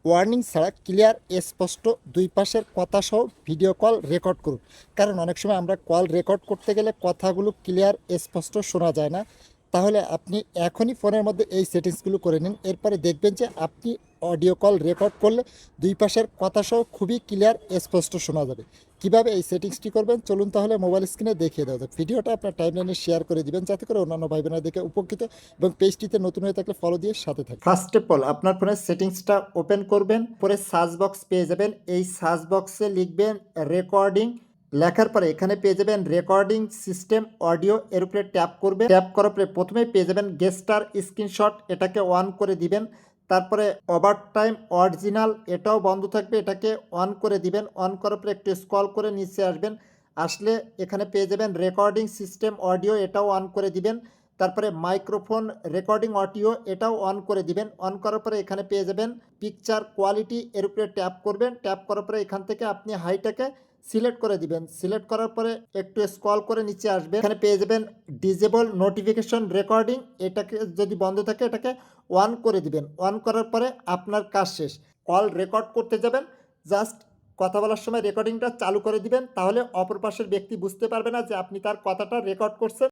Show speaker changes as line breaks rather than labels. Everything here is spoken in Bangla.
ওয়ার্নিং ছাড়া ক্লিয়ার স্পষ্ট দুই পাশের কথা সহ ভিডিও কল রেকর্ড করুন। কারণ অনেক সময় আমরা কল রেকর্ড করতে গেলে কথাগুলো ক্লিয়ার স্পষ্ট শোনা যায় না। তাহলে আপনি এখনই ফোনের মধ্যে এই সেটিংসগুলো করে নিন, এরপরে দেখবেন যে আপনি অডিও কল রেকর্ড করলে দুই পাশের কথা সহ খুবই ক্লিয়ার স্পষ্ট শোনা যাবে। কিভাবে এই সেটিংসটি করবেন চলুন তাহলে মোবাইল স্ক্রিনে দেখিয়ে দেওয়া যাক। ভিডিওটা আপনার টাইমলাইনে শেয়ার করে দিবেন যাতে করে অন্যান্য ভাই বোনেরা দেখে উপকৃত, এবং পেজটিতে নতুন হয়ে থাকলে ফলো দিয়ে সাথে থাকবে। ফার্স্ট অফ অল আপনার ফোনের সেটিংসটা ওপেন করবেন, পরে সার্চ বক্স পেয়ে যাবেন। এই সার্চ বক্সে লিখবেন রেকর্ডিং, লেখার পরে এখানে পেয়ে যাবেন রেকর্ডিং সিস্টেম অডিও, এর উপরে ট্যাপ করবেন। ট্যাপ করার পরে প্রথমেই পেয়ে যাবেন গেস্টার স্ক্রিনশট, এটাকে অন করে দিবেন। তারপরে ওভার টাইম অরিজিনাল, এটাও বন্ধ থাকবে, এটাকে অন করে দিবেন। অন করার পরে একটু স্ক্রল করে নিচে আসবেন, আসলে এখানে পেয়ে যাবেন রেকর্ডিং সিস্টেম অডিও, এটাও অন করে দিবেন। তারপরে মাইক্রোফোন রেকর্ডিং অডিও, এটাও অন করে দিবেন। অন করার পরে এখানে পেয়ে যাবেন পিকচার কোয়ালিটি, এর উপরে ট্যাপ করবেন। ট্যাপ করার পরে এখান থেকে আপনি হাইটাকে সিলেক্ট করে দিবেন। সিলেক্ট করার পরে একটু স্ক্রল করে নিচে আসবে, এখানে পেয়ে যাবেন ডিজেবল নোটিফিকেশন রেকর্ডিং, এটাকে যদি বন্ধ থাকে এটাকে অন করে দিবেন। অন করার পরে আপনার কাজ শেষ। কল রেকর্ড করতে যাবেন, জাস্ট কথা বলার সময় রেকর্ডিংটা চালু করে দিবেন, তাহলে অপর পাশের ব্যক্তি বুঝতে পারবে না যে আপনি তার কথাটা রেকর্ড করছেন।